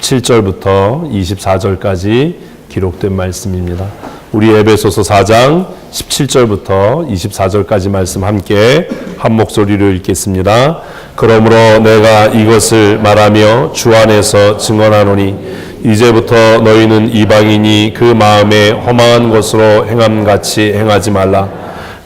17절부터 24절까지 기록된 말씀입니다. 우리 에베소서 4장 17절부터 24절까지 말씀 함께 한 목소리로 읽겠습니다. 그러므로 내가 이것을 말하며 주 안에서 증언하노니 이제부터 너희는 이방인이 그 마음에 허망한 것으로 행함같이 행하지 말라.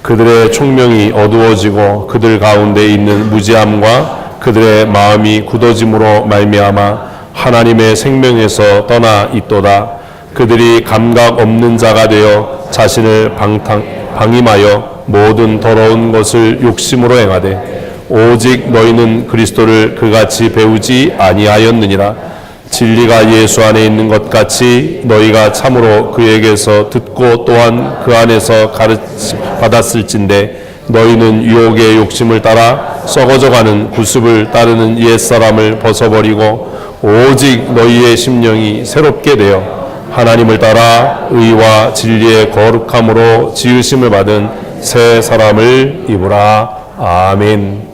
그들의 총명이 어두워지고 그들 가운데 있는 무지함과 그들의 마음이 굳어짐으로 말미암아 하나님의 생명에서 떠나 있도다. 그들이 감각 없는 자가 되어 자신을 방임하여 모든 더러운 것을 욕심으로 행하되 오직 너희는 그리스도를 그같이 배우지 아니하였느니라. 진리가 예수 안에 있는 것 같이 너희가 참으로 그에게서 듣고 또한 그 안에서 가르침 받았을진데 너희는 유혹의 욕심을 따라 썩어져가는 구습을 따르는 옛사람을 벗어버리고 오직 너희의 심령이 새롭게 되어 하나님을 따라 의와 진리의 거룩함으로 지으심을 받은 새 사람을 입으라. 아멘.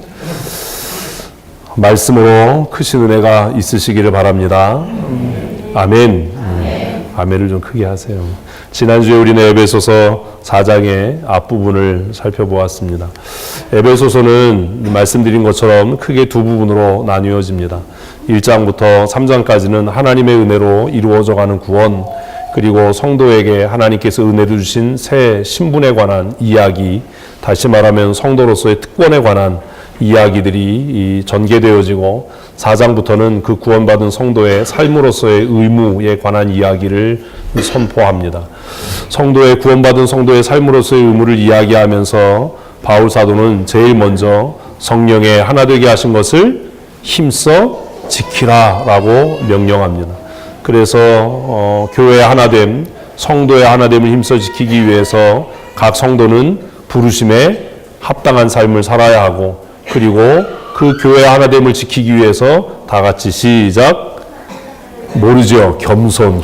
말씀으로 크신 은혜가 있으시기를 바랍니다. 아멘. 아멘을 좀 크게 하세요. 지난주에 우리는 에베소서 4장의 앞부분을 살펴보았습니다. 에베소서는 말씀드린 것처럼 크게 두 부분으로 나뉘어집니다. 1장부터 3장까지는 하나님의 은혜로 이루어져가는 구원, 그리고 성도에게 하나님께서 은혜를 주신 새 신분에 관한 이야기, 다시 말하면 성도로서의 특권에 관한 이야기들이 전개되어지고 4장부터는 그 구원받은 성도의 삶으로서의 의무에 관한 이야기를 선포합니다. 성도의 구원받은 성도의 삶으로서의 의무를 이야기하면서 바울 사도는 제일 먼저 성령의 하나 되게 하신 것을 힘써 지키라라고 명령합니다. 그래서 교회의 하나됨, 성도의 하나됨을 힘써 지키기 위해서 각 성도는 부르심에 합당한 삶을 살아야 하고, 그리고 그 교회의 하나됨을 지키기 위해서 다 같이 시작. 모르죠? 겸손.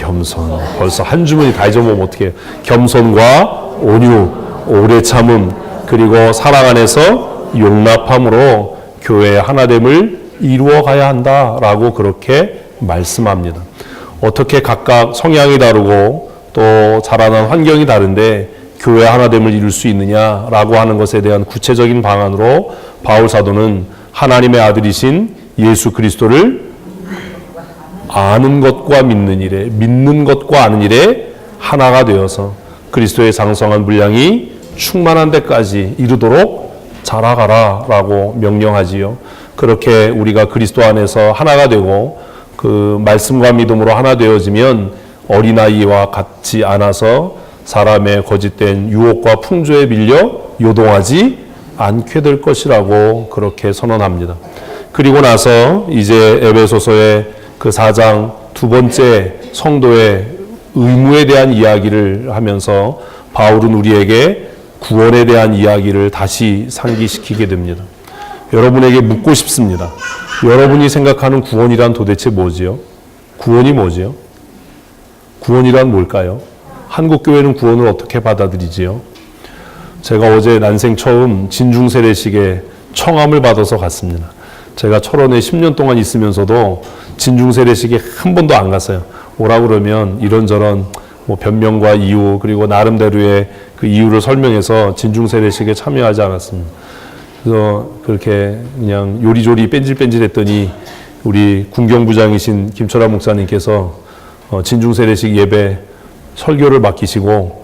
벌써 한 주문이 다 잊어먹으면 어떡해요? 겸손과 온유, 오래 참음, 그리고 사랑 안에서 용납함으로 교회의 하나됨을 이루어가야 한다라고 그렇게 말씀합니다. 어떻게 각각 성향이 다르고 또 자라난 환경이 다른데 교회 하나됨을 이룰 수 있느냐라고 하는 것에 대한 구체적인 방안으로 바울 사도는 하나님의 아들이신 예수 그리스도를 아는 것과 믿는 일에, 믿는 것과 아는 일에 하나가 되어서 그리스도의 장성한 분량이 충만한 데까지 이르도록 자라가라라고 명령하지요. 그렇게 우리가 그리스도 안에서 하나가 되고 그 말씀과 믿음으로 하나 되어지면 어린아이와 같지 않아서 사람의 거짓된 유혹과 풍조에 밀려 요동하지 않게 될 것이라고 그렇게 선언합니다. 그리고 나서 이제 에베소서의 그 4장 두 번째 성도의 의무에 대한 이야기를 하면서 바울은 우리에게 구원에 대한 이야기를 다시 상기시키게 됩니다. 여러분에게 묻고 싶습니다. 여러분이 생각하는 구원이란 도대체 뭐지요? 구원이 뭐지요? 구원이란 뭘까요? 한국교회는 구원을 어떻게 받아들이지요? 제가 어제 난생 처음 진중세례식에 청함을 받아서 갔습니다. 제가 철원에 10년 동안 있으면서도 진중세례식에 한 번도 안 갔어요. 오라고 그러면 이런저런 변명과 이유, 그리고 나름대로의 그 이유를 설명해서 진중세례식에 참여하지 않았습니다. 그래서 그렇게 그냥 요리조리 뺀질뺀질했더니 우리 군경부장이신 김철아 목사님께서 진중세례식 예배 설교를 맡기시고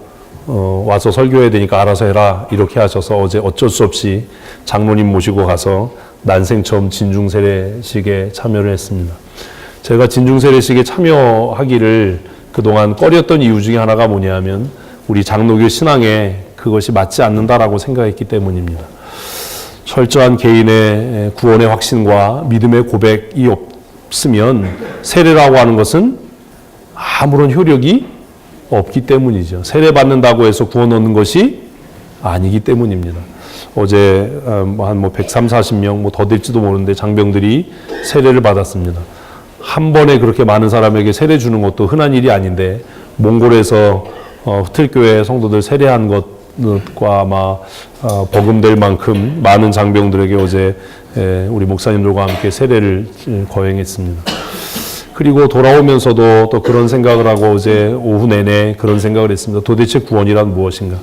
와서 설교해야 되니까 알아서 해라 이렇게 하셔서 어제 어쩔 수 없이 장로님 모시고 가서 난생 처음 진중세례식에 참여를 했습니다. 제가 진중세례식에 참여하기를 그동안 꺼렸던 이유 중에 하나가 뭐냐면 우리 장로교 신앙에 그것이 맞지 않는다라고 생각했기 때문입니다. 철저한 개인의 구원의 확신과 믿음의 고백이 없으면 세례라고 하는 것은 아무런 효력이 없기 때문이죠. 세례 받는다고 해서 구원 얻는 것이 아니기 때문입니다. 어제 한 130, 40명 더 될지도 모르는데 장병들이 세례를 받았습니다. 한 번에 그렇게 많은 사람에게 세례 주는 것도 흔한 일이 아닌데 몽골에서 흩틀교회 성도들 세례한 것과 아마 버금될 만큼 많은 장병들에게 어제 우리 목사님들과 함께 세례를 거행했습니다. 그리고 돌아오면서도 또 그런 생각을 하고 어제 오후 내내 그런 생각을 했습니다. 도대체 구원이란 무엇인가?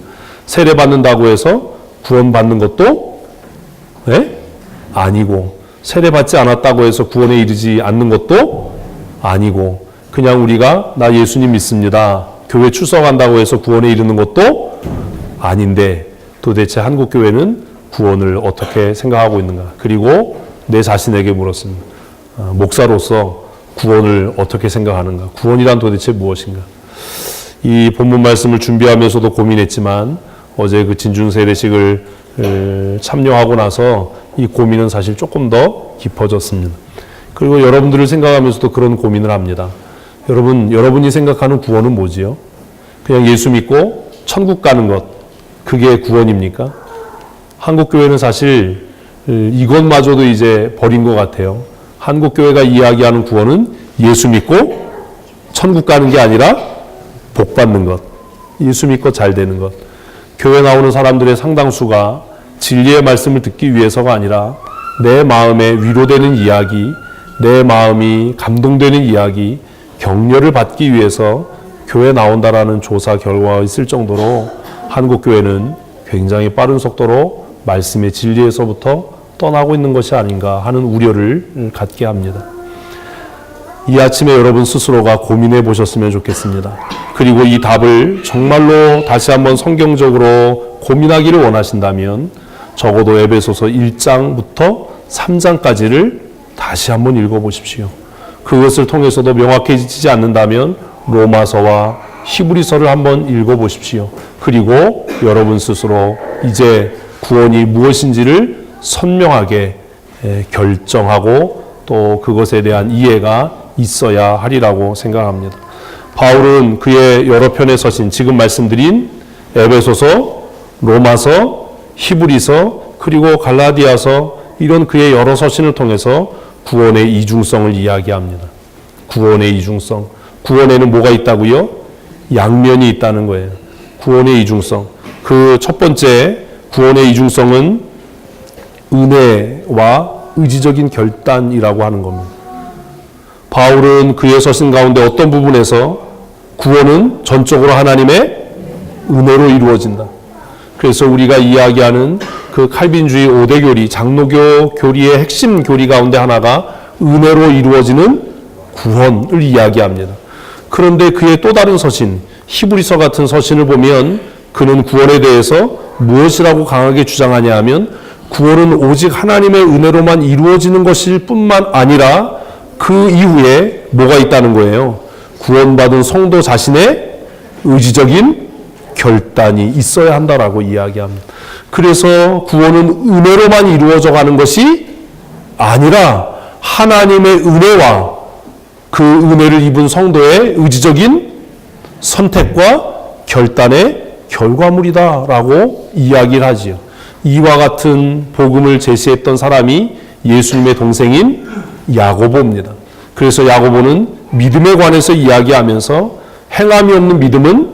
세례받는다고 해서 구원받는 것도 아니고, 세례받지 않았다고 해서 구원에 이르지 않는 것도 아니고, 그냥 우리가 나 예수님 믿습니다, 교회 출석한다고 해서 구원에 이르는 것도 아닌데, 도대체 한국교회는 구원을 어떻게 생각하고 있는가? 그리고 내 자신에게 물었습니다. 목사로서 구원을 어떻게 생각하는가? 구원이란 도대체 무엇인가? 이 본문 말씀을 준비하면서도 고민했지만 어제 그 진중세례식을 참여하고 나서 이 고민은 사실 조금 더 깊어졌습니다. 그리고 여러분들을 생각하면서도 그런 고민을 합니다. 여러분이 생각하는 구원은 뭐지요? 그냥 예수 믿고 천국 가는 것, 그게 구원입니까? 한국교회는 사실 이것마저도 이제 버린 것 같아요. 한국교회가 이야기하는 구원은 예수 믿고 천국 가는 게 아니라 복 받는 것, 예수 믿고 잘 되는 것. 교회 나오는 사람들의 상당수가 진리의 말씀을 듣기 위해서가 아니라 내 마음에 위로되는 이야기, 내 마음이 감동되는 이야기, 격려를 받기 위해서 교회 나온다라는 조사 결과가 있을 정도로 한국교회는 굉장히 빠른 속도로 말씀의 진리에서부터 떠나고 있는 것이 아닌가 하는 우려를 갖게 합니다. 이 아침에 여러분 스스로가 고민해 보셨으면 좋겠습니다. 그리고 이 답을 정말로 다시 한번 성경적으로 고민하기를 원하신다면 적어도 에베소서 1장부터 3장까지를 다시 한번 읽어보십시오. 그것을 통해서도 명확해지지 않는다면 로마서와 히브리서를 한번 읽어보십시오. 그리고 여러분 스스로 이제 구원이 무엇인지를 선명하게 결정하고 또 그것에 대한 이해가 있어야 하리라고 생각합니다. 바울은 그의 여러 편의 서신, 지금 말씀드린 에베소서, 로마서, 히브리서, 그리고 갈라디아서, 이런 그의 여러 서신을 통해서 구원의 이중성을 이야기합니다. 구원의 이중성. 구원에는 뭐가 있다고요? 양면이 있다는 거예요. 구원의 이중성. 그 첫 번째 구원의 이중성은 은혜와 의지적인 결단이라고 하는 겁니다. 바울은 그의 서신 가운데 어떤 부분에서 구원은 전적으로 하나님의 은혜로 이루어진다. 그래서 우리가 이야기하는 그 칼빈주의 5대 교리, 장로교 교리의 핵심 교리 가운데 하나가 은혜로 이루어지는 구원을 이야기합니다. 그런데 그의 또 다른 서신, 히브리서 같은 서신을 보면 그는 구원에 대해서 무엇이라고 강하게 주장하냐 하면 구원은 오직 하나님의 은혜로만 이루어지는 것일 뿐만 아니라 그 이후에 뭐가 있다는 거예요? 구원받은 성도 자신의 의지적인 결단이 있어야 한다라고 이야기합니다. 그래서 구원은 은혜로만 이루어져 가는 것이 아니라 하나님의 은혜와 그 은혜를 입은 성도의 의지적인 선택과 결단의 결과물이다라고 이야기를 하지요. 이와 같은 복음을 제시했던 사람이 예수님의 동생인 야고보입니다. 그래서 야고보는 믿음에 관해서 이야기하면서 행함이 없는 믿음은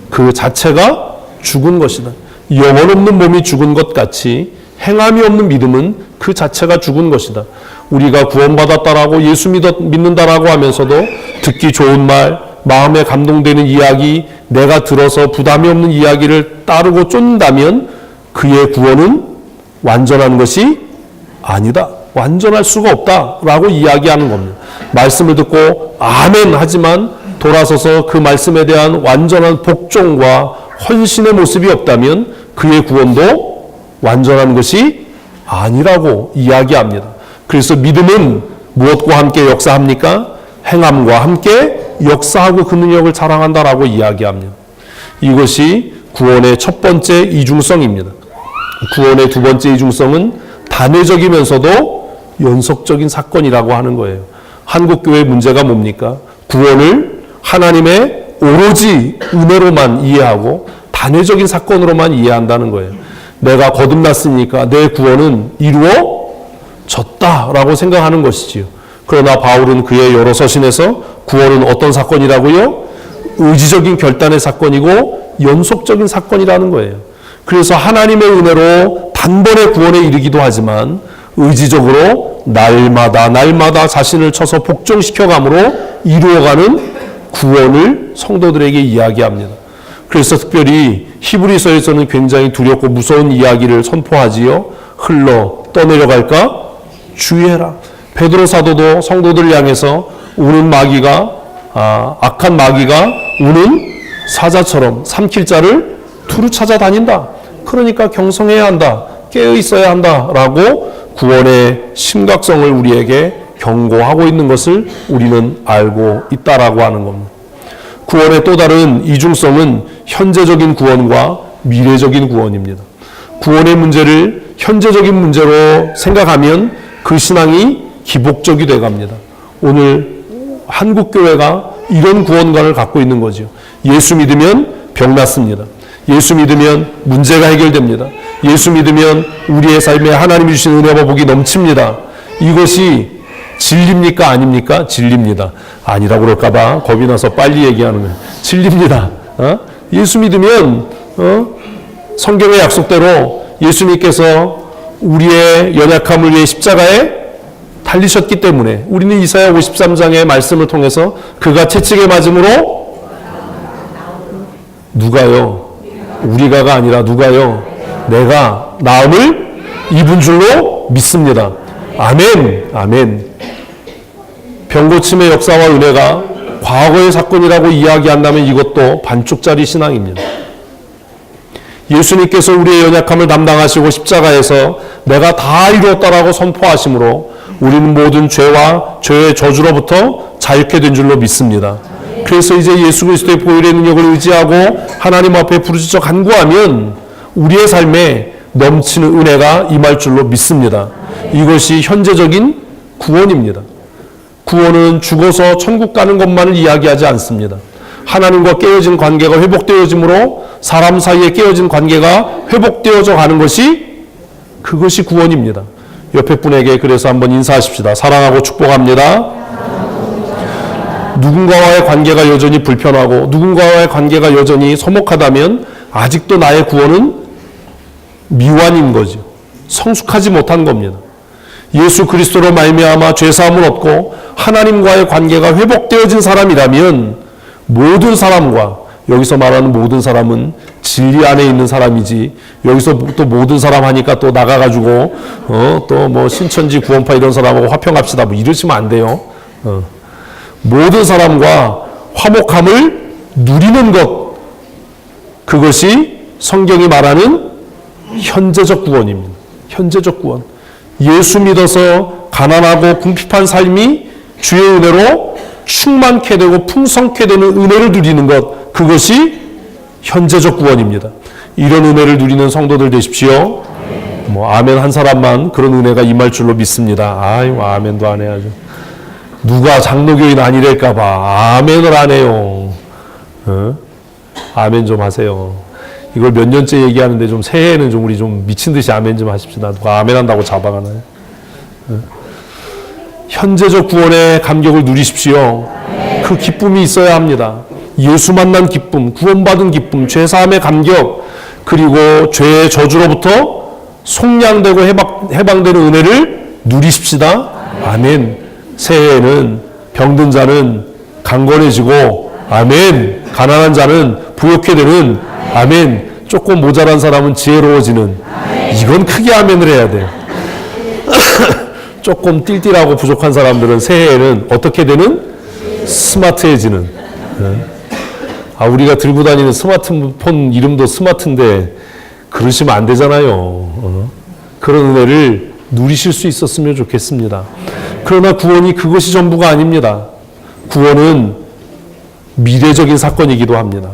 그 자체가 죽은 것이다. 영혼 없는 몸이 죽은 것 같이 행함이 없는 믿음은 그 자체가 죽은 것이다. 우리가 구원받았다라고 예수 믿는다라고 하면서도 듣기 좋은 말, 마음에 감동되는 이야기, 내가 들어서 부담이 없는 이야기를 따르고 쫓는다면 그의 구원은 완전한 것이 아니다. 완전할 수가 없다라고 이야기하는 겁니다. 말씀을 듣고 아멘 하지만 돌아서서 그 말씀에 대한 완전한 복종과 헌신의 모습이 없다면 그의 구원도 완전한 것이 아니라고 이야기합니다. 그래서 믿음은 무엇과 함께 역사합니까? 행함과 함께 역사하고 그 능력을 자랑한다라고 이야기합니다. 이것이 구원의 첫 번째 이중성입니다. 구원의 두 번째 이중성은 단회적이면서도 연속적인 사건이라고 하는 거예요. 한국교회의 문제가 뭡니까? 구원을 하나님의 오로지 은혜로만 이해하고 단회적인 사건으로만 이해한다는 거예요. 내가 거듭났으니까 내 구원은 이루어졌다라고 생각하는 것이지요. 그러나 바울은 그의 여러 서신에서 구원은 어떤 사건이라고요? 의지적인 결단의 사건이고 연속적인 사건이라는 거예요. 그래서 하나님의 은혜로 단번에 구원에 이르기도 하지만 의지적으로 날마다 자신을 쳐서 복종시켜감으로 이루어가는 구원을 성도들에게 이야기합니다. 그래서 특별히 히브리서에서는 굉장히 두렵고 무서운 이야기를 선포하지요. 흘러 떠내려갈까? 주의해라. 베드로 사도도 성도들을 향해서 우는 마귀가 악한 마귀가 우는 사자처럼 삼킬 자를 두루 찾아다닌다. 그러니까 경성해야 한다. 깨어 있어야 한다라고 구원의 심각성을 우리에게 경고하고 있는 것을 우리는 알고 있다라고 하는 겁니다. 구원의 또 다른 이중성은 현재적인 구원과 미래적인 구원입니다. 구원의 문제를 현재적인 문제로 생각하면 그 신앙이 기복적이 돼갑니다. 오늘 한국교회가 이런 구원관을 갖고 있는 거죠. 예수 믿으면 병 낫습니다. 예수 믿으면 문제가 해결됩니다. 예수 믿으면 우리의 삶에 하나님이 주신 은혜와 복이 넘칩니다. 이것이 진리입니까? 아닙니까? 진리입니다. 아니라고 그럴까봐 겁이 나서 빨리 얘기하는 거예요. 진리입니다. 예수 믿으면 성경의 약속대로 예수님께서 우리의 연약함을 위해 십자가에 달리셨기 때문에 우리는 이사야 53장의 말씀을 통해서 그가 채찍에 맞음으로 누가요? 우리가가 아니라 누가요? 내가 나음을 입은 줄로 믿습니다. 아멘. 아멘. 병고침의 역사와 은혜가 과거의 사건이라고 이야기한다면 이것도 반쪽짜리 신앙입니다. 예수님께서 우리의 연약함을 담당하시고 십자가에서 내가 다 이루었다라고 선포하심으로 우리는 모든 죄와 죄의 저주로부터 자유케 된 줄로 믿습니다. 그래서 이제 예수 그리스도의 보혈의 능력을 의지하고 하나님 앞에 부르짖어 간구하면 우리의 삶에 넘치는 은혜가 임할 줄로 믿습니다. 이것이 현재적인 구원입니다. 구원은 죽어서 천국 가는 것만을 이야기하지 않습니다. 하나님과 깨어진 관계가 회복되어짐으로 사람 사이에 깨어진 관계가 회복되어져 가는 것이 그것이 구원입니다. 옆에 분에게 그래서 한번 인사하십시다. 사랑하고 축복합니다. 누군가와의 관계가 여전히 불편하고 누군가와의 관계가 여전히 서먹하다면 아직도 나의 구원은 미완인 거죠. 성숙하지 못한 겁니다. 예수 그리스도로 말미암아 죄사함을 얻고 하나님과의 관계가 회복되어진 사람이라면 모든 사람과, 여기서 말하는 모든 사람은 진리 안에 있는 사람이지, 여기서 또 모든 사람 하니까 또 나가가지고 또 뭐 신천지 구원파 이런 사람하고 화평합시다 뭐 이러시면 안 돼요. 모든 사람과 화목함을 누리는 것, 그것이 성경이 말하는 현재적 구원입니다. 현재적 구원. 예수 믿어서 가난하고 궁핍한 삶이 주의 은혜로 충만케 되고 풍성케 되는 은혜를 누리는 것, 그것이 현재적 구원입니다. 이런 은혜를 누리는 성도들 되십시오. 뭐 아멘 한 사람만 그런 은혜가 임할 줄로 믿습니다. 아유, 아멘도 안 해야죠. 누가 장로교인 아니랄까봐 아멘을 안 해요. 아멘 좀 하세요. 이걸 몇 년째 얘기하는데 좀 새해에는 좀 우리 좀 미친 듯이 아멘 좀 하십시다. 누가 아멘 한다고 잡아가나요? 현재적 구원의 감격을 누리십시오. 그 기쁨이 있어야 합니다. 예수 만난 기쁨, 구원받은 기쁨, 죄사함의 감격, 그리고 죄의 저주로부터 속량되고 해방되는 은혜를 누리십시다. 아멘. 새해에는 병든 자는 강건해지고, 아멘. 가난한 자는 부욕해 되는, 아멘. 조금 모자란 사람은 지혜로워지는, 이건 크게 아멘을 해야 돼요. 조금 띨띨하고 부족한 사람들은 새해에는 어떻게 되는? 스마트해지는. 우리가 들고 다니는 스마트폰 이름도 스마트인데 그러시면 안 되잖아요. 그런 은혜를 누리실 수 있었으면 좋겠습니다. 그러나 구원이 그것이 전부가 아닙니다. 구원은 미래적인 사건이기도 합니다.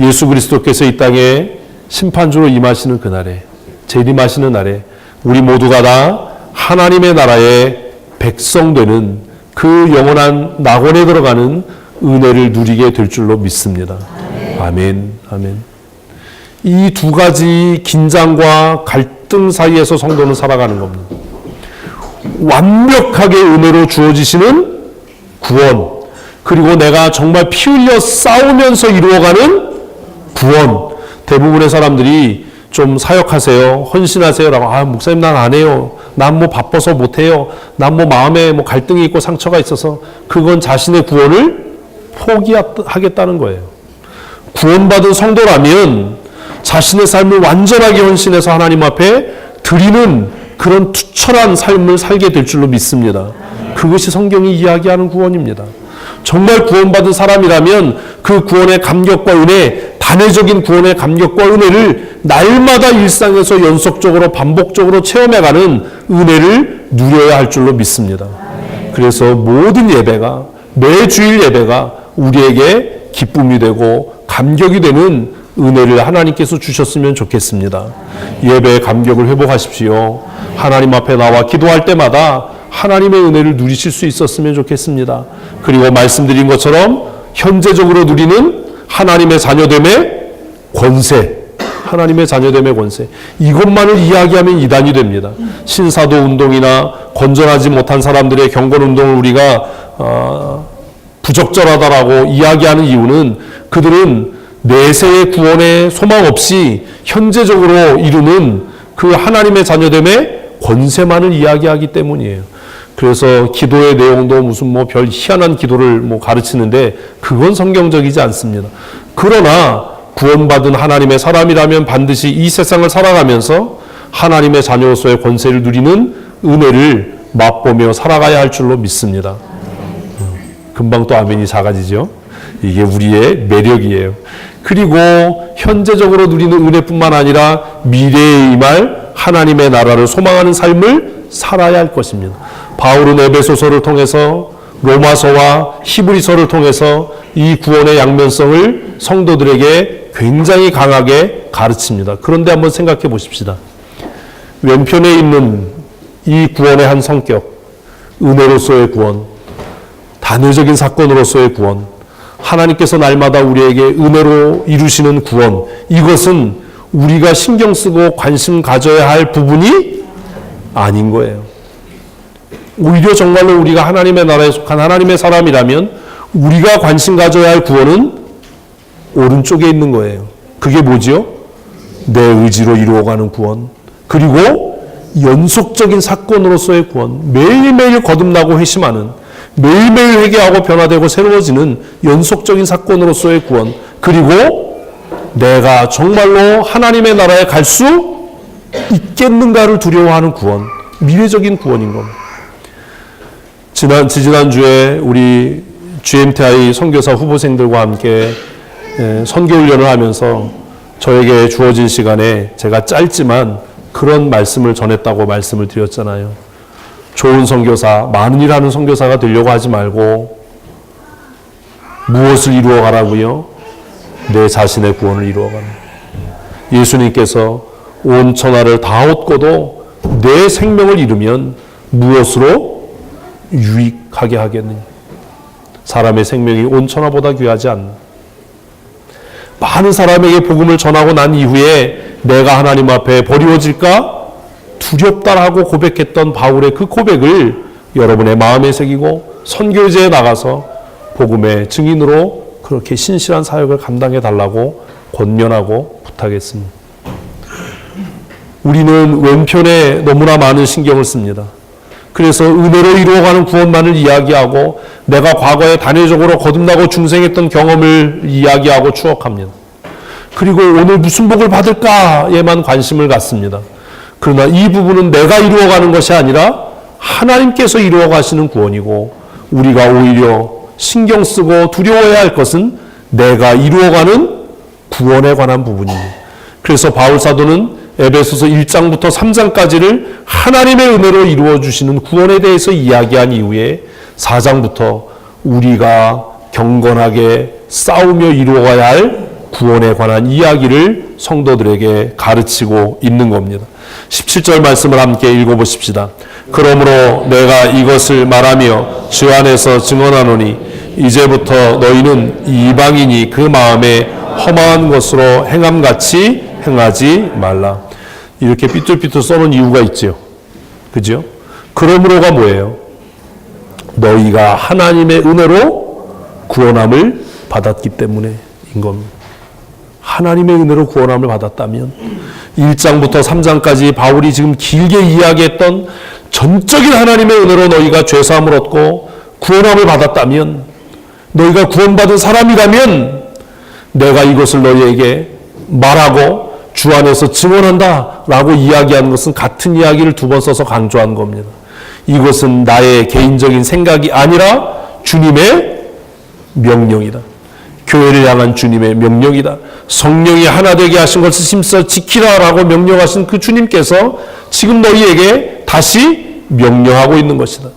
예수 그리스도께서 이 땅에 심판주로 임하시는 그날에, 재림하시는 날에 우리 모두가 다 하나님의 나라의 백성 되는 그 영원한 낙원에 들어가는 은혜를 누리게 될 줄로 믿습니다. 아멘. 아멘. 이 두 가지 긴장과 갈등 사이에서 성도는 살아가는 겁니다. 완벽하게 은혜로 주어지시는 구원, 그리고 내가 정말 피 흘려 싸우면서 이루어가는 구원. 대부분의 사람들이 좀 사역하세요, 헌신하세요라고, 목사님 난 안 해요, 난 뭐 바빠서 못해요. 난 뭐 마음에 뭐 갈등이 있고 상처가 있어서 그건 자신의 구원을 포기하겠다는 거예요. 구원받은 성도라면 자신의 삶을 완전하게 헌신해서 하나님 앞에 드리는 그런 투철한 삶을 살게 될 줄로 믿습니다. 그것이 성경이 이야기하는 구원입니다. 정말 구원받은 사람이라면 그 구원의 감격과 은혜, 단회적인 구원의 감격과 은혜를 날마다 일상에서 연속적으로 반복적으로 체험해가는 은혜를 누려야 할 줄로 믿습니다. 그래서 모든 예배가, 매 주일 예배가 우리에게 기쁨이 되고 감격이 되는 은혜를 하나님께서 주셨으면 좋겠습니다. 예배의 감격을 회복하십시오. 하나님 앞에 나와 기도할 때마다 하나님의 은혜를 누리실 수 있었으면 좋겠습니다. 그리고 말씀드린 것처럼 현재적으로 누리는 하나님의 자녀됨의 권세, 하나님의 자녀됨의 권세, 이것만을 이야기하면 이단이 됩니다. 신사도 운동이나 건전하지 못한 사람들의 경건 운동을 우리가 부적절하다라고 이야기하는 이유는 그들은 내세의 구원의 소망 없이 현재적으로 이루는 그 하나님의 자녀됨의 권세만을 이야기하기 때문이에요. 그래서 기도의 내용도 무슨 뭐 별 희한한 기도를 뭐 가르치는데 그건 성경적이지 않습니다. 그러나 구원받은 하나님의 사람이라면 반드시 이 세상을 살아가면서 하나님의 자녀로서의 권세를 누리는 은혜를 맛보며 살아가야 할 줄로 믿습니다. 금방 또 아멘이 작아지죠. 이게 우리의 매력이에요. 그리고 현재적으로 누리는 은혜뿐만 아니라 미래에 임할 하나님의 나라를 소망하는 삶을 살아야 할 것입니다. 바울은 에베소서를 통해서 로마서와 히브리서를 통해서 이 구원의 양면성을 성도들에게 굉장히 강하게 가르칩니다. 그런데 한번 생각해 보십시다. 왼편에 있는 이 구원의 한 성격, 은혜로서의 구원, 단회적인 사건으로서의 구원, 하나님께서 날마다 우리에게 은혜로 이루시는 구원, 이것은 우리가 신경 쓰고 관심 가져야 할 부분이 아닌 거예요. 오히려 정말로 우리가 하나님의 나라에 속한 하나님의 사람이라면 우리가 관심 가져야 할 구원은 오른쪽에 있는 거예요. 그게 뭐지요? 내 의지로 이루어가는 구원, 그리고 연속적인 사건으로서의 구원, 매일매일 거듭나고 회심하는, 매일매일 회개하고 변화되고 새로워지는 연속적인 사건으로서의 구원, 그리고 내가 정말로 하나님의 나라에 갈 수 있겠는가를 두려워하는 구원, 미래적인 구원인 겁니다. 지난주에 우리 GMTI 선교사 후보생들과 함께 선교훈련을 하면서 저에게 주어진 시간에 제가 짧지만 그런 말씀을 전했다고 말씀을 드렸잖아요. 좋은 선교사, 많은 일 하는 선교사가 되려고 하지 말고 무엇을 이루어 가라고요? 내 자신의 구원을 이루어 가라. 예수님께서 온 천하를 다 얻고도 내 생명을 잃으면 무엇으로 유익하게 하겠느냐? 사람의 생명이 온 천하보다 귀하지 않나? 많은 사람에게 복음을 전하고 난 이후에 내가 하나님 앞에 버리워질까 두렵다라고 고백했던 바울의 그 고백을 여러분의 마음에 새기고 선교제에 나가서 복음의 증인으로 그렇게 신실한 사역을 감당해 달라고 권면하고 부탁했습니다. 우리는 왼편에 너무나 많은 신경을 씁니다. 그래서 은혜로 이루어가는 구원만을 이야기하고 내가 과거에 단회적으로 거듭나고 중생했던 경험을 이야기하고 추억합니다. 그리고 오늘 무슨 복을 받을까에만 관심을 갖습니다. 그러나 이 부분은 내가 이루어가는 것이 아니라 하나님께서 이루어가시는 구원이고 우리가 오히려 신경 쓰고 두려워해야 할 것은 내가 이루어가는 구원에 관한 부분입니다. 그래서 바울 사도는 에베소서 1장부터 3장까지를 하나님의 은혜로 이루어주시는 구원에 대해서 이야기한 이후에 4장부터 우리가 경건하게 싸우며 이루어가야 할 구원에 관한 이야기를 성도들에게 가르치고 있는 겁니다. 17절 말씀을 함께 읽어보십시다. 그러므로 내가 이것을 말하며 주 안에서 증언하노니 이제부터 너희는 이방인이 그 마음에 험한 것으로 행함같이 행하지 말라. 이렇게 삐뚤삐뚤 써놓은 이유가 있죠. 그죠? 그러므로가 뭐예요? 너희가 하나님의 은혜로 구원함을 받았기 때문에인 겁니다. 하나님의 은혜로 구원함을 받았다면 1장부터 3장까지 바울이 지금 길게 이야기했던 전적인 하나님의 은혜로 너희가 죄사함을 얻고 구원함을 받았다면, 너희가 구원받은 사람이라면 내가 이것을 너희에게 말하고 주 안에서 증언한다 라고 이야기하는 것은 같은 이야기를 두 번 써서 강조한 겁니다. 이것은 나의 개인적인 생각이 아니라 주님의 명령이다. 교회를 향한 주님의 명령이다. 성령이 하나 되게 하신 것을 힘써 지키라 라고 명령하신 그 주님께서 지금 너희에게 다시 명령하고 있는 것이다.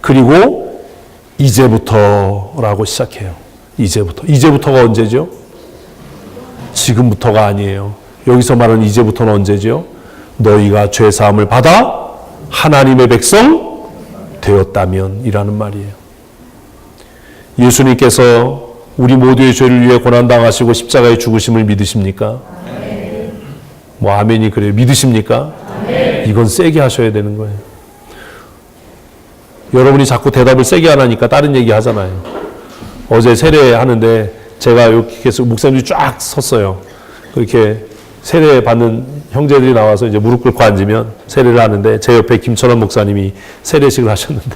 그리고 이제부터라고 시작해요. 이제부터가 언제죠? 지금부터가 아니에요. 여기서 말하는 이제부터는 언제죠? 너희가 죄사함을 받아 하나님의 백성 되었다면 이라는 말이에요. 예수님께서 우리 모두의 죄를 위해 고난당하시고 십자가에 죽으심을 믿으십니까? 뭐 아멘이 그래요. 믿으십니까? 이건 세게 하셔야 되는 거예요. 여러분이 자꾸 대답을 세게 안 하니까 다른 얘기 하잖아요. 어제 세례하는데 제가 이렇게 해서 목사님들이 쫙 섰어요. 그렇게 세례 받는 형제들이 나와서 이제 무릎 꿇고 앉으면 세례를 하는데 제 옆에 김철원 목사님이 세례식을 하셨는데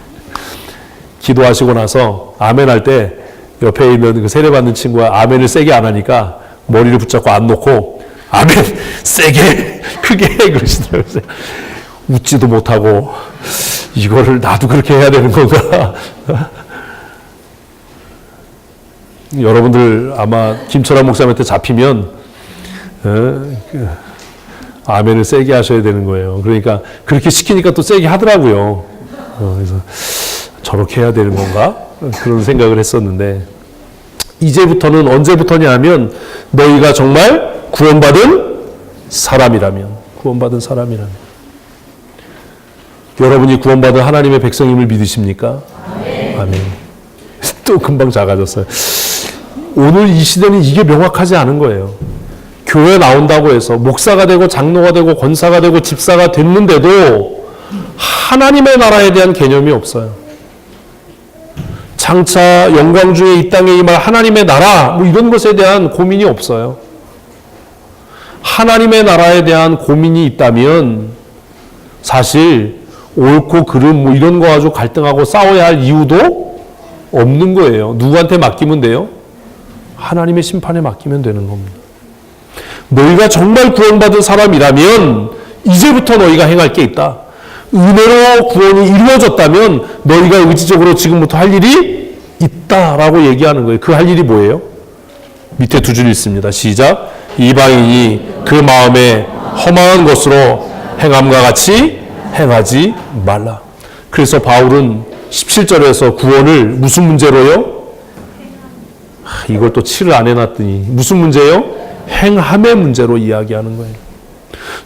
기도하시고 나서 아멘 할 때 옆에 있는 그 세례 받는 친구가 아멘을 세게 안 하니까 머리를 붙잡고 안 놓고 아멘 세게 크게 그러시더라고요. 웃지도 못하고 이거를 나도 그렇게 해야 되는 건가? 여러분들 아마 김철환 목사님한테 잡히면 아멘을 세게 하셔야 되는 거예요. 그러니까 그렇게 시키니까 또 세게 하더라고요. 그래서 저렇게 해야 되는 건가? 그런 생각을 했었는데, 이제부터는 언제부터냐 하면 너희가 정말 구원받은 사람이라면, 여러분이 구원받은 하나님의 백성임을 믿으십니까? 아멘. 또 금방 작아졌어요. 오늘 이 시대는 이게 명확하지 않은 거예요. 교회 나온다고 해서 목사가 되고 장로가 되고 권사가 되고 집사가 됐는데도 하나님의 나라에 대한 개념이 없어요. 장차 영광주의 이 땅에 임할 하나님의 나라 뭐 이런 것에 대한 고민이 없어요. 하나님의 나라에 대한 고민이 있다면 사실 옳고 그름 뭐 이런 거 가지고 갈등하고 싸워야 할 이유도 없는 거예요. 누구한테 맡기면 돼요? 하나님의 심판에 맡기면 되는 겁니다. 너희가 정말 구원받은 사람이라면 이제부터 너희가 행할 게 있다. 은혜로 구원이 이루어졌다면 너희가 의지적으로 지금부터 할 일이 있다라고 얘기하는 거예요. 그 할 일이 뭐예요? 밑에 두 줄 있습니다. 시작. 이방인이 그 마음에 허망한 것으로 행함과 같이 행하지 말라. 그래서 바울은 17절에서 구원을 무슨 문제로요? 이걸 또 칠을 안 해놨더니 무슨 문제요? 행함의 문제로 이야기하는 거예요.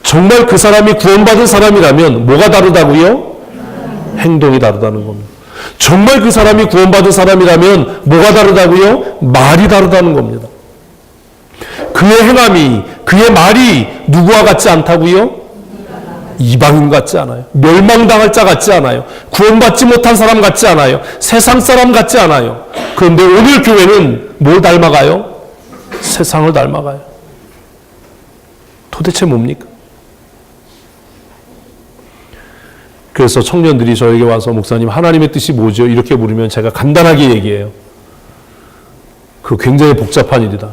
정말 그 사람이 구원받은 사람이라면 뭐가 다르다고요? 행동이 다르다는 겁니다. 정말 그 사람이 구원받은 사람이라면 뭐가 다르다고요? 말이 다르다는 겁니다. 그의 행함이, 그의 말이 누구와 같지 않다고요? 이방인 같지 않아요. 멸망당할 자 같지 않아요. 구원받지 못한 사람 같지 않아요. 세상 사람 같지 않아요. 그런데 오늘 교회는 뭘 닮아가요? 세상을 닮아가요. 도대체 뭡니까? 그래서 청년들이 저에게 와서 목사님 하나님의 뜻이 뭐죠? 이렇게 물으면 제가 간단하게 얘기해요. 그거 굉장히 복잡한 일이다.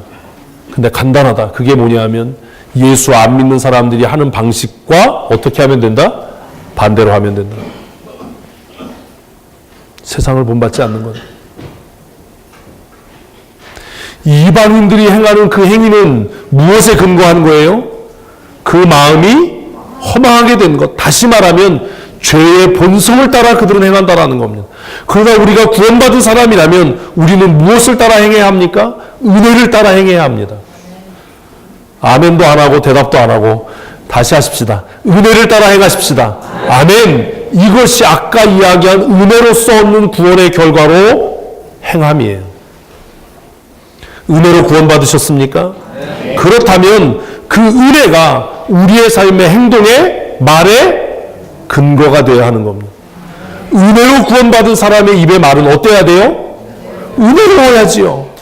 근데 간단하다. 그게 뭐냐 하면 예수 안 믿는 사람들이 하는 방식과 어떻게 하면 된다? 반대로 하면 된다. 세상을 본받지 않는 것. 이방인들이 행하는 그 행위는 무엇에 근거한 거예요? 그 마음이 허망하게 된 것. 다시 말하면 죄의 본성을 따라 그들은 행한다라는 겁니다. 그러나 우리가 구원받은 사람이라면 우리는 무엇을 따라 행해야 합니까? 은혜를 따라 행해야 합니다. 아멘도 안 하고 대답도 안 하고 다시 하십시다. 은혜를 따라 행하십시다. 아멘. 이것이 아까 이야기한 은혜로서 얻는 구원의 결과로 행함이에요. 은혜로 구원받으셨습니까? 네. 그렇다면 그 은혜가 우리의 삶의 행동에 말에 근거가 되어야 하는 겁니다. 은혜로 구원받은 사람의 입의 말은 어때야 돼요? 은혜로워야지요.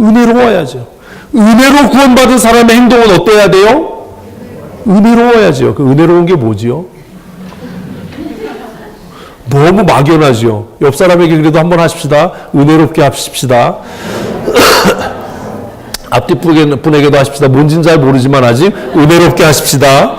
은혜로워야죠. 은혜로 구원받은 사람의 행동은 어때야 돼요? 은혜로워야죠. 그 은혜로운 게 뭐지요? 너무 막연하죠. 옆 사람에게 그래도 한번 하십시다. 은혜롭게 하십시다. 앞뒤 분에게도 하십시다. 뭔지는 잘 모르지만 아직 은혜롭게 하십시다.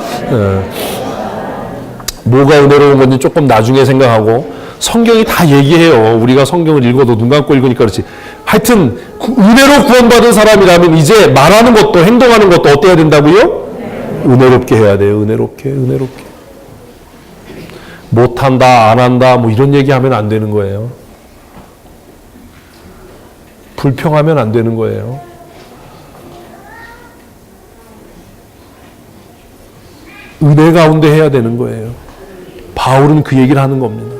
뭐가 은혜로운 건지 조금 나중에 생각하고, 성경이 다 얘기해요. 우리가 성경을 읽어도 눈 감고 읽으니까 그렇지. 하여튼 은혜로 구원받은 사람이라면 이제 말하는 것도 행동하는 것도 어때야 된다고요? 은혜롭게 해야 돼요. 은혜롭게. 못한다, 안 한다, 뭐 이런 얘기하면 안 되는 거예요. 불평하면 안 되는 거예요. 은혜 가운데 해야 되는 거예요. 바울은 그 얘기를 하는 겁니다.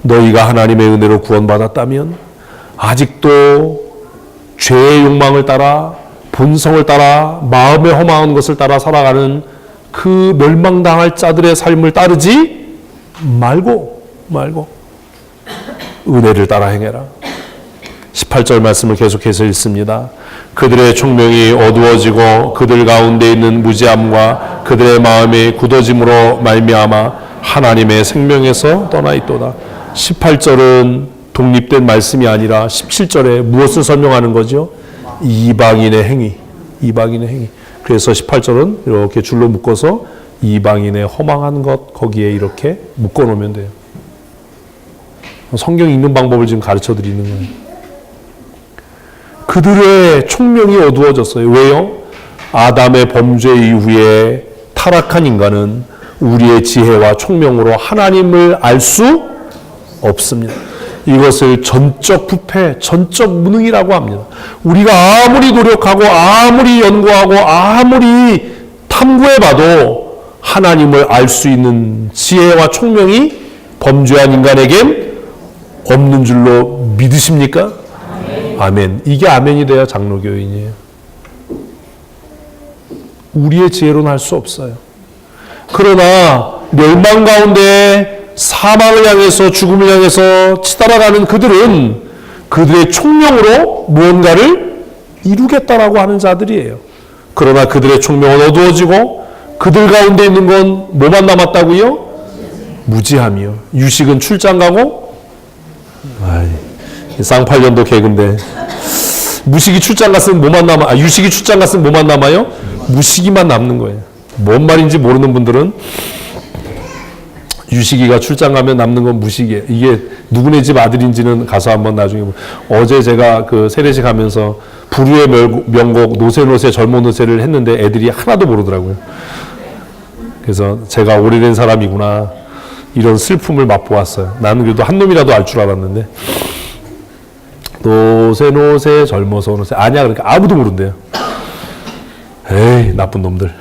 너희가 하나님의 은혜로 구원받았다면 아직도 죄의 욕망을 따라, 본성을 따라, 마음에 허망한 것을 따라 살아가는 그 멸망당할 자들의 삶을 따르지 말고 은혜를 따라 행해라. 18절 말씀을 계속해서 읽습니다. 그들의 총명이 어두워지고 그들 가운데 있는 무지함과 그들의 마음이 굳어짐으로 말미암아 하나님의 생명에서 떠나 있도다. 18절은 독립된 말씀이 아니라 17절에 무엇을 설명하는 거죠? 이방인의 행위. 그래서 18절은 이렇게 줄로 묶어서 이방인의 허망한 것, 거기에 이렇게 묶어놓으면 돼요. 성경 읽는 방법을 지금 가르쳐 드리는 거예요. 그들의 총명이 어두워졌어요. 왜요? 아담의 범죄 이후에 타락한 인간은 우리의 지혜와 총명으로 하나님을 알 수 없습니다. 이것을 전적 부패, 전적 무능이라고 합니다. 우리가 아무리 노력하고 아무리 연구하고 아무리 탐구해봐도 하나님을 알 수 있는 지혜와 총명이 범죄한 인간에겐 없는 줄로 믿으십니까? 아멘. 이게 아멘이 돼야 장로교인이에요. 우리의 지혜로는 할 수 없어요. 그러나 멸망 가운데 사망을 향해서, 죽음을 향해서 치달아가는 그들은 그들의 총명으로 무언가를 이루겠다라고 하는 자들이에요. 그러나 그들의 총명은 어두워지고 그들 가운데 있는 건 뭐만 남았다고요? 무지함이요. 유식은 출장 가고, 쌍팔년도 개근데 무식이 출장 갔으면 뭐만 남아? 유식이 출장 갔으면 뭐만 남아요? 무식이만 남는 거예요. 뭔 말인지 모르는 분들은 유식이가 출장 가면 남는 건 무식이에요. 이게 누구네 집 아들인지는 가서 한번 나중에 어제 제가 그 세례식 하면서 부류의 명곡 노새노새 젊어노새를 했는데 애들이 하나도 모르더라고요. 그래서 제가 오래된 사람이구나 이런 슬픔을 맛보았어요. 나는 그래도 한 놈이라도 알 줄 알았는데 노새 젊어서 노새 아니야 그러니까 아무도 모른대요. 에이 나쁜 놈들.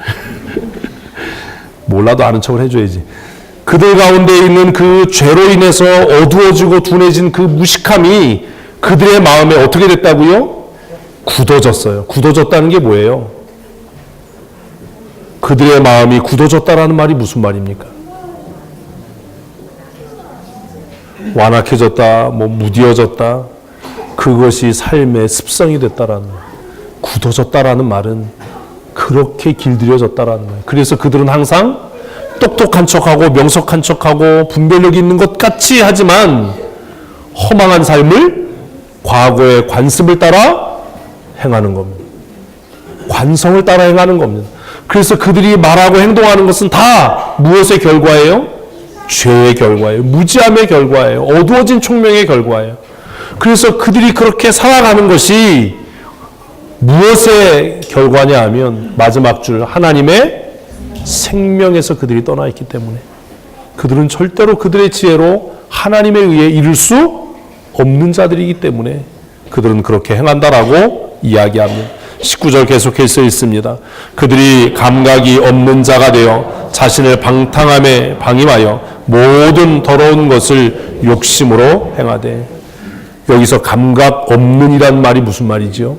몰라도 아는 척을 해줘야지. 그들 가운데 있는 그 죄로 인해서 어두워지고 둔해진 그 무식함이 그들의 마음에 어떻게 됐다고요? 굳어졌어요. 굳어졌다는 게 뭐예요? 그들의 마음이 굳어졌다라는 말이 무슨 말입니까? 완악해졌다, 무디어졌다, 그것이 삶의 습성이 됐다라는 거예요. 굳어졌다라는 말은 그렇게 길들여졌다라는 거예요. 그래서 그들은 항상 똑똑한 척하고 명석한 척하고 분별력 있는 것 같이 하지만 허망한 삶을 과거의 관습을 따라 행하는 겁니다. 관성을 따라 행하는 겁니다. 그래서 그들이 말하고 행동하는 것은 다 무엇의 결과예요? 죄의 결과예요. 무지함의 결과예요. 어두워진 총명의 결과예요. 그래서 그들이 그렇게 살아가는 것이 무엇의 결과냐 하면 마지막 줄 하나님의 생명에서 그들이 떠나 있기 때문에 그들은 절대로 그들의 지혜로 하나님에 의해 이룰 수 없는 자들이기 때문에 그들은 그렇게 행한다라고 이야기합니다. 19절 계속해서 있습니다. 그들이 감각이 없는 자가 되어 자신을 방탕함에 방임하여 모든 더러운 것을 욕심으로 행하되. 여기서 감각 없는이란 말이 무슨 말이죠?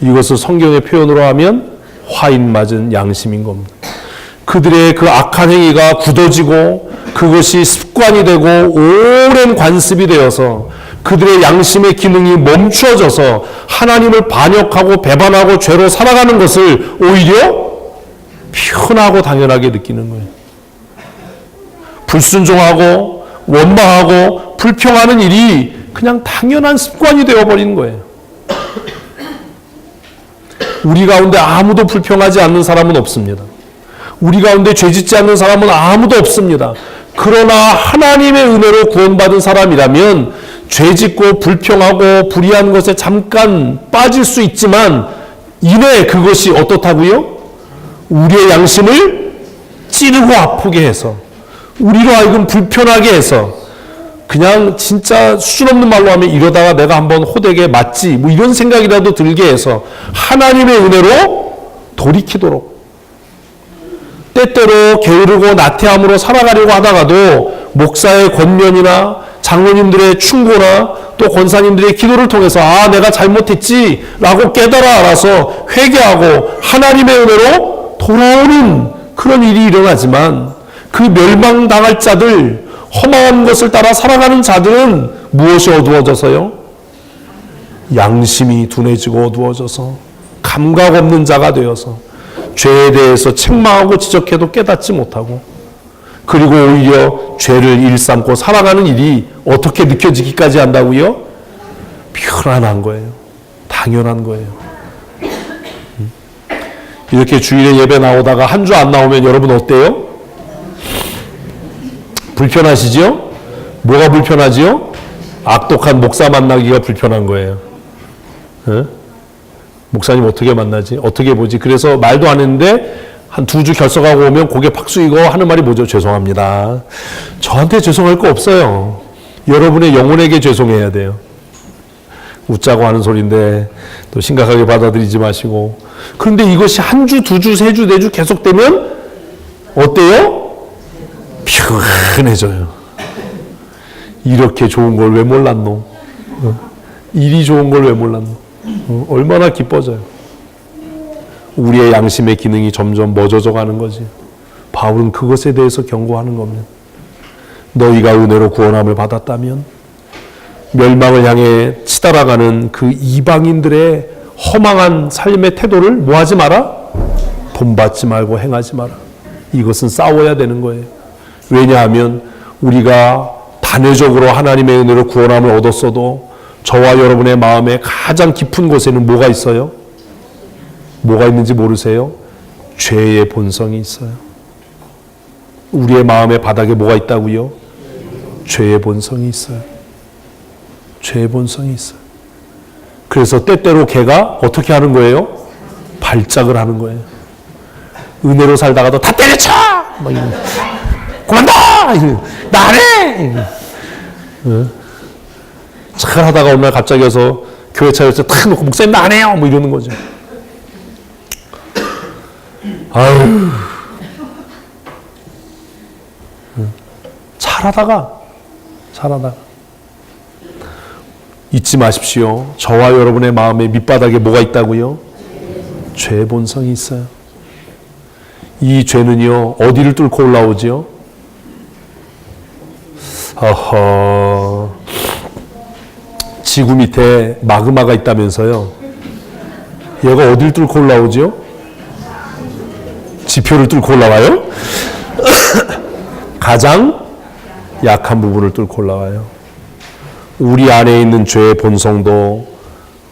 이것을 성경의 표현으로 하면 화인 맞은 양심인 겁니다. 그들의 그 악한 행위가 굳어지고 그것이 습관이 되고 오랜 관습이 되어서 그들의 양심의 기능이 멈추어져서 하나님을 반역하고 배반하고 죄로 살아가는 것을 오히려 편하고 당연하게 느끼는 거예요. 불순종하고 원망하고 불평하는 일이 그냥 당연한 습관이 되어버리는 거예요. 우리 가운데 아무도 불평하지 않는 사람은 없습니다. 우리 가운데 죄짓지 않는 사람은 아무도 없습니다. 그러나 하나님의 은혜로 구원받은 사람이라면 죄짓고 불평하고 불의한 것에 잠깐 빠질 수 있지만 이내 그것이 어떻다고요? 우리의 양심을 찌르고 아프게 해서 우리로 하여금 불편하게 해서 그냥 진짜 수준 없는 말로 하면 이러다가 내가 한번 호되게 맞지 뭐 이런 생각이라도 들게 해서 하나님의 은혜로 돌이키도록 때때로 게으르고 나태함으로 살아가려고 하다가도 목사의 권면이나 장로님들의 충고나 또 권사님들의 기도를 통해서 아 내가 잘못했지 라고 깨달아 알아서 회개하고 하나님의 은혜로 돌아오는 그런 일이 일어나지만 그 멸망당할 자들 험한 것을 따라 살아가는 자들은 무엇이 어두워져서요? 양심이 둔해지고 어두워져서 감각 없는 자가 되어서 죄에 대해서 책망하고 지적해도 깨닫지 못하고 그리고 오히려 죄를 일삼고 살아가는 일이 어떻게 느껴지기까지 한다고요? 편안한 거예요. 당연한 거예요. 이렇게 주일에 예배 나오다가 한 주 안 나오면 여러분 어때요? 불편하시죠? 뭐가 불편하지요? 악독한 목사 만나기가 불편한 거예요. 에? 목사님 어떻게 만나지? 어떻게 보지? 그래서 말도 안 했는데 한 2주 결석하고 오면 고개 팍 숙이고 하는 말이 뭐죠? 죄송합니다. 저한테 죄송할 거 없어요. 여러분의 영혼에게 죄송해야 돼요. 웃자고 하는 소리인데 또 심각하게 받아들이지 마시고. 그런데 이것이 한 주, 2주, 3주, 4주 계속되면 어때요? 편해져요. 이렇게 좋은 걸 왜 몰랐노? 일이 좋은 걸 왜 몰랐노? 얼마나 기뻐져요. 우리의 양심의 기능이 점점 멎어져 가는 거지. 바울은 그것에 대해서 경고하는 겁니다. 너희가 은혜로 구원함을 받았다면 멸망을 향해 치달아가는 그 이방인들의 허망한 삶의 태도를 뭐하지 마라? 본받지 말고 행하지 마라. 이것은 싸워야 되는 거예요. 왜냐하면 우리가 단회적으로 하나님의 은혜로 구원함을 얻었어도 저와 여러분의 마음의 가장 깊은 곳에는 뭐가 있어요? 뭐가 있는지 모르세요? 죄의 본성이 있어요. 우리의 마음의 바닥에 뭐가 있다고요? 죄의 본성이 있어요. 죄의 본성이 있어요. 그래서 때때로 걔가 어떻게 하는 거예요? 발작을 하는 거예요. 은혜로 살다가도 다 때려쳐! 막 그만둬! 나 안 해! 잘하다가 어느 날 갑자기 와서 교회 차에서 탁 놓고 목사님 나 안 해요! 뭐 이러는 거죠. 아유. 잘하다가 잊지 마십시오. 저와 여러분의 마음의 밑바닥에 뭐가 있다고요? 죄의 본성이 있어요. 이 죄는요, 어디를 뚫고 올라오지요? 지구 밑에 마그마가 있다면서요. 얘가 어디를 뚫고 올라오죠? 지표를 뚫고 올라와요? 가장 약한 부분을 뚫고 올라와요. 우리 안에 있는 죄의 본성도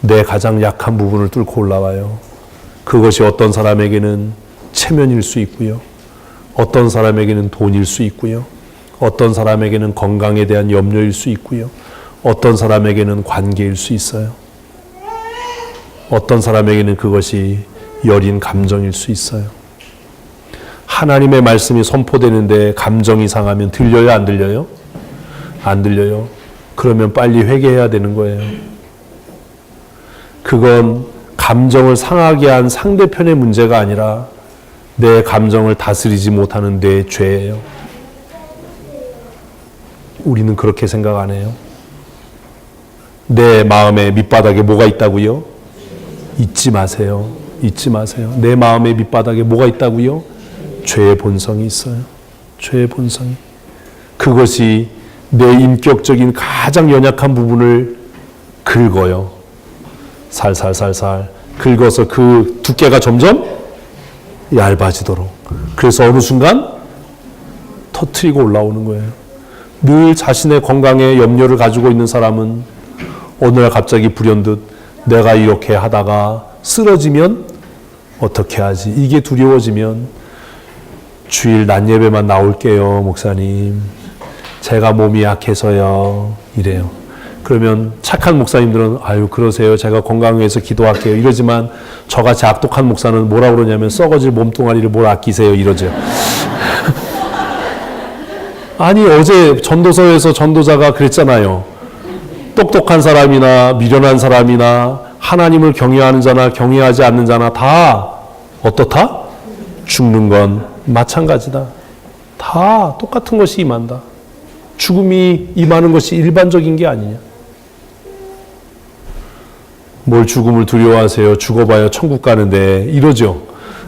내 가장 약한 부분을 뚫고 올라와요. 그것이 어떤 사람에게는 체면일 수 있고요. 어떤 사람에게는 돈일 수 있고요. 어떤 사람에게는 건강에 대한 염려일 수 있고요. 어떤 사람에게는 관계일 수 있어요. 어떤 사람에게는 그것이 여린 감정일 수 있어요. 하나님의 말씀이 선포되는데 감정이 상하면 들려요, 안 들려요? 안 들려요. 그러면 빨리 회개해야 되는 거예요. 그건 감정을 상하게 한 상대편의 문제가 아니라 내 감정을 다스리지 못하는 내 죄예요. 우리는 그렇게 생각 안 해요. 내 마음의 밑바닥에 뭐가 있다고요? 잊지 마세요. 잊지 마세요. 내 마음의 밑바닥에 뭐가 있다고요? 죄의 본성이 있어요. 죄의 본성이. 그것이 내 인격적인 가장 연약한 부분을 긁어요. 살살살살 긁어서 그 두께가 점점 얇아지도록. 그래서 어느 순간 터트리고 올라오는 거예요. 늘 자신의 건강에 염려를 가지고 있는 사람은 어느 날 갑자기 불현듯 내가 이렇게 하다가 쓰러지면 어떻게 하지? 이게 두려워지면 주일 낮 예배만 나올게요, 목사님. 제가 몸이 약해서요. 이래요. 그러면 착한 목사님들은 아유 그러세요. 제가 건강을 위해서 기도할게요. 이러지만 저같이 악독한 목사는 뭐라 그러냐면 썩어질 몸뚱아리를 뭘 아끼세요. 이러죠. 아니 어제 전도서에서 전도자가 그랬잖아요. 똑똑한 사람이나 미련한 사람이나 하나님을 경외하는 자나 경외하지 않는 자나 다 어떻다? 죽는 건 마찬가지다. 다 똑같은 것이 임한다. 죽음이 임하는 것이 일반적인 게 아니냐. 뭘 죽음을 두려워하세요? 죽어봐야 천국 가는데 이러죠.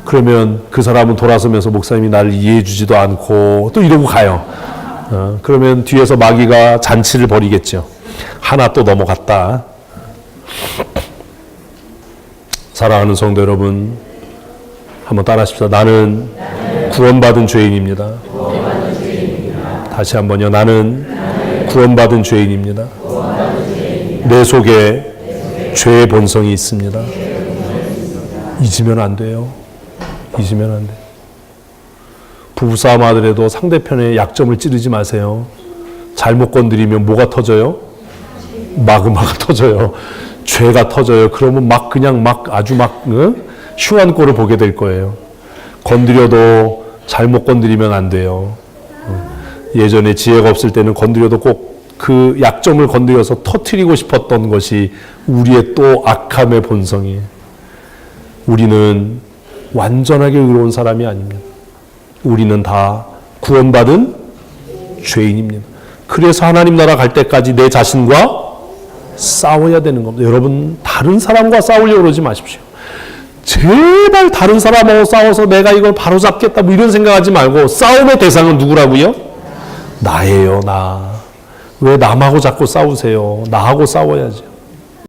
그러면 그 사람은 돌아서면서 목사님이 나를 이해해 주지도 않고 또 이러고 가요. 그러면 뒤에서 마귀가 잔치를 벌이겠죠. 하나 또 넘어갔다. 사랑하는 성도 여러분, 한번 따라하십시다. 나는 구원받은 죄인입니다. 다시 한번요. 나는 구원받은 죄인입니다. 내 속에 죄의 본성이 있습니다. 잊으면 안 돼요. 잊으면 안 돼요. 부부싸움 하더라도 상대편의 약점을 찌르지 마세요. 잘못 건드리면 뭐가 터져요? 마그마가 터져요. 죄가 터져요. 그러면 그냥 아주 흉한 꼴을 보게 될 거예요. 건드려도 잘못 건드리면 안 돼요. 예전에 지혜가 없을 때는 건드려도 꼭 그 약점을 건드려서 터뜨리고 싶었던 것이 우리의 또 악함의 본성이에요. 우리는 완전하게 의로운 사람이 아닙니다. 우리는 다 구원받은 죄인입니다. 그래서 하나님 나라 갈 때까지 내 자신과 싸워야 되는 겁니다. 여러분 다른 사람과 싸우려고 그러지 마십시오. 제발 다른 사람하고 싸워서 내가 이걸 바로잡겠다 뭐 이런 생각하지 말고 싸움의 대상은 누구라고요? 나예요. 나. 왜 남하고 자꾸 싸우세요? 나하고 싸워야죠.